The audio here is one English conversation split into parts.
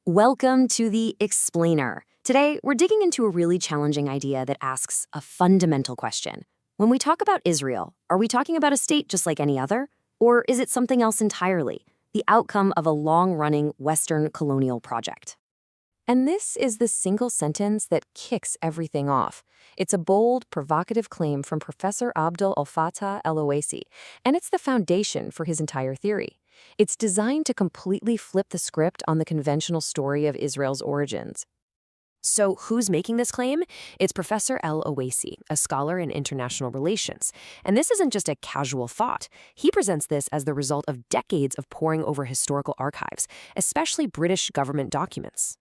Welcome to the Explainer. Today, we're digging into a really challenging idea that asks a fundamental question. When we talk about Israel, are we talking about a state just like any other? Or is it something else entirely, the outcome of a long-running Western colonial project? And this is the single sentence that kicks everything off. It's a bold, provocative claim from Professor Abdul al-Fattah el-Owaisi, and it's the foundation for his entire theory. It's designed to completely flip the script on the conventional story of Israel's origins. So who's making this claim? It's Professor el-Owaisi, a scholar in international relations. And this isn't just a casual thought. He presents this as the result of decades of poring over historical archives, especially British government documents.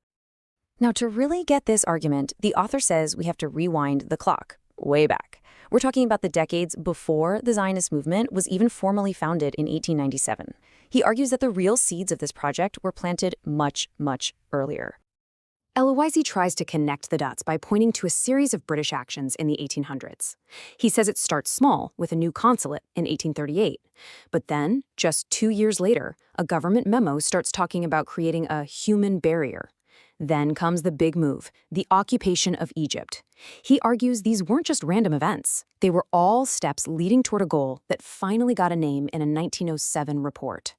Now, to really get this argument, the author says we have to rewind the clock, way back. We're talking about the decades before the Zionist movement was even formally founded in 1897. He argues that the real seeds of this project were planted much, much earlier. El-Owaisi tries to connect the dots by pointing to a series of British actions in the 1800s. He says it starts small with a new consulate in 1838. But then, just 2 years later, a government memo starts talking about creating a human barrier. Then comes the big move, the occupation of Egypt. He argues these weren't just random events. They were all steps leading toward a goal that finally got a name in a 1907 report.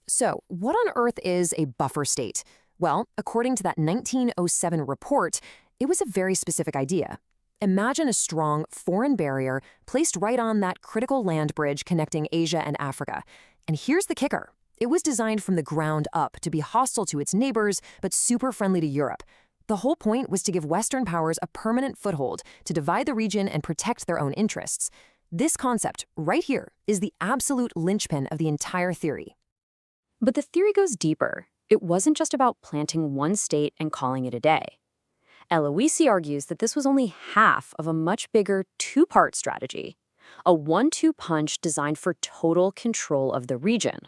So, what on earth is a buffer state? Well, according to that 1907 report, it was a very specific idea. Imagine a strong foreign barrier placed right on that critical land bridge connecting Asia and Africa. And here's the kicker. It was designed from the ground up to be hostile to its neighbors, but super friendly to Europe. The whole point was to give Western powers a permanent foothold, to divide the region and protect their own interests. This concept, right here, is the absolute linchpin of the entire theory. But the theory goes deeper. It wasn't just about planting one state and calling it a day. El-Owaisi argues that this was only half of a much bigger two-part strategy, a 1-2 punch designed for total control of the region.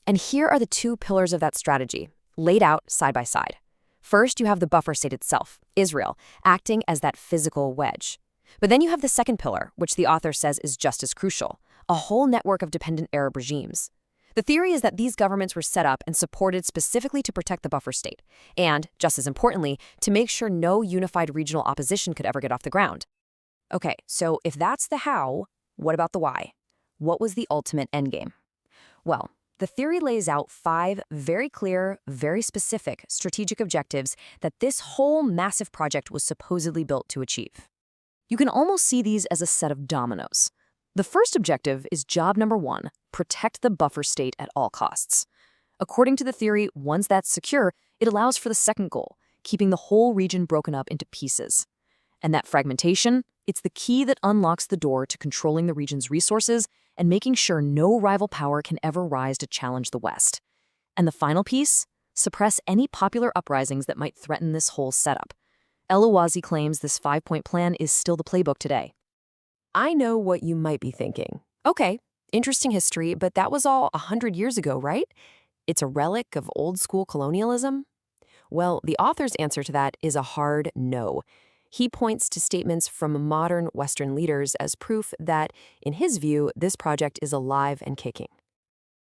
And here are the two pillars of that strategy, laid out side by side. First, you have the buffer state itself, Israel, acting as that physical wedge. But then you have the second pillar, which the author says is just as crucial, a whole network of dependent Arab regimes. The theory is that these governments were set up and supported specifically to protect the buffer state, and, just as importantly, to make sure no unified regional opposition could ever get off the ground. Okay, so if that's the how, what about the why? What was the ultimate endgame? Well, the theory lays out 5 very clear, very specific strategic objectives that this whole massive project was supposedly built to achieve. You can almost see these as a set of dominoes. The first objective is job number 1, protect the buffer state at all costs. According to the theory, once that's secure, it allows for the second goal, keeping the whole region broken up into pieces. And that fragmentation, it's the key that unlocks the door to controlling the region's resources and making sure no rival power can ever rise to challenge the West. And the final piece? Suppress any popular uprisings that might threaten this whole setup. El-Owaisi claims this 5-point plan is still the playbook today. I know what you might be thinking. Okay, interesting history, but that was all 100 years ago, right? It's a relic of old-school colonialism? Well, the author's answer to that is a hard no. He points to statements from modern Western leaders as proof that, in his view, this project is alive and kicking.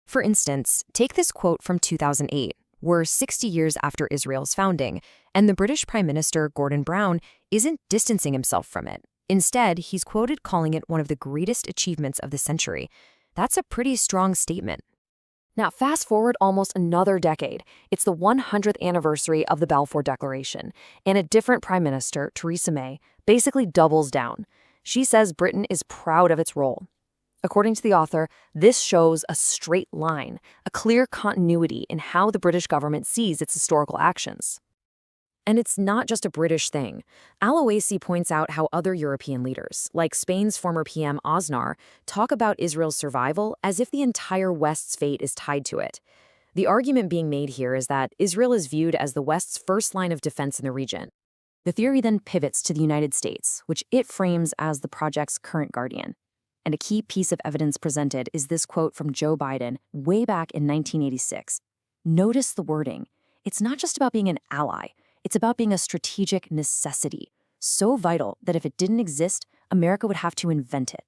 For instance, take this quote from 2008. We're 60 years after Israel's founding, and the British Prime Minister Gordon Brown isn't distancing himself from it. Instead, he's quoted calling it one of the greatest achievements of the century. That's a pretty strong statement. Now, fast forward almost another decade. It's the 100th anniversary of the Balfour Declaration, and a different Prime Minister, Theresa May, basically doubles down. She says Britain is proud of its role. According to the author, this shows a straight line, a clear continuity in how the British government sees its historical actions. And it's not just a British thing. El-Owaisi points out how other European leaders, like Spain's former PM Aznar, talk about Israel's survival as if the entire West's fate is tied to it. The argument being made here is that Israel is viewed as the West's first line of defense in the region. The theory then pivots to the United States, which it frames as the project's current guardian. And a key piece of evidence presented is this quote from Joe Biden way back in 1986. Notice the wording. It's not just about being an ally. It's about being a strategic necessity, so vital that if it didn't exist, America would have to invent it.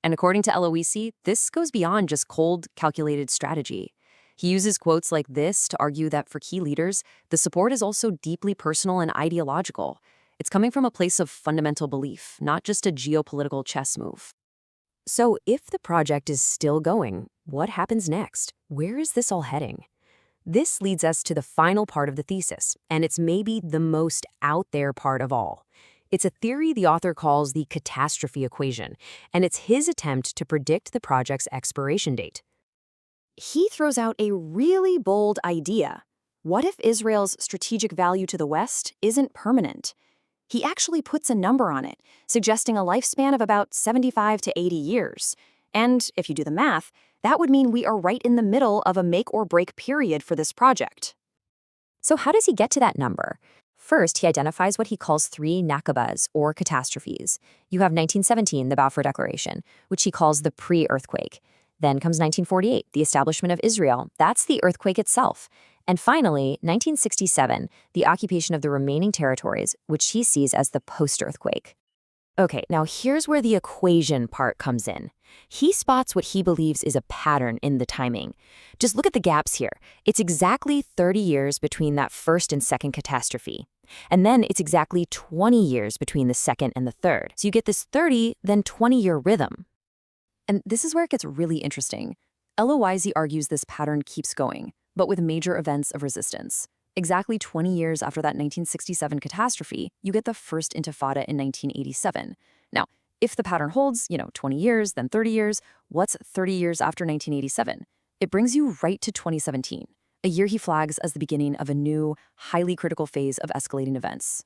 And according to El-Owaisi, this goes beyond just cold, calculated strategy. He uses quotes like this to argue that for key leaders, the support is also deeply personal and ideological. It's coming from a place of fundamental belief, not just a geopolitical chess move. So if the project is still going, what happens next? Where is this all heading? This leads us to the final part of the thesis, and it's maybe the most out there part of all. It's a theory the author calls the catastrophe equation, and it's his attempt to predict the project's expiration date. He throws out a really bold idea. What if Israel's strategic value to the West isn't permanent? He actually puts a number on it, suggesting a lifespan of about 75 to 80 years. And if you do the math, that would mean we are right in the middle of a make-or-break period for this project. So how does he get to that number? First, he identifies what he calls three nakabas, or catastrophes. You have 1917, the Balfour Declaration, which he calls the pre-earthquake. Then comes 1948, the establishment of Israel. That's the earthquake itself. And finally, 1967, the occupation of the remaining territories, which he sees as the post-earthquake. Okay, now here's where the equation part comes in. He spots what he believes is a pattern in the timing. Just look at the gaps here. It's exactly 30 years between that first and second catastrophe. And then it's exactly 20 years between the second and the third. So you get this 30, then 20-year rhythm. And this is where it gets really interesting. Eloise argues this pattern keeps going, but with major events of resistance. Exactly 20 years after that 1967 catastrophe, you get the first intifada in 1987. Now, if the pattern holds, 20 years, then 30 years, what's 30 years after 1987? It brings you right to 2017, a year he flags as the beginning of a new, highly critical phase of escalating events.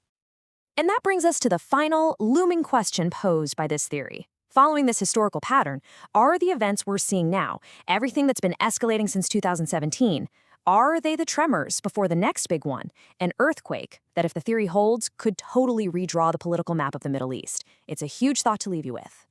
And that brings us to the final, looming question posed by this theory. Following this historical pattern, are the events we're seeing now, everything that's been escalating since 2017, are they the tremors before the next big one, an earthquake that, if the theory holds, could totally redraw the political map of the Middle East? It's a huge thought to leave you with.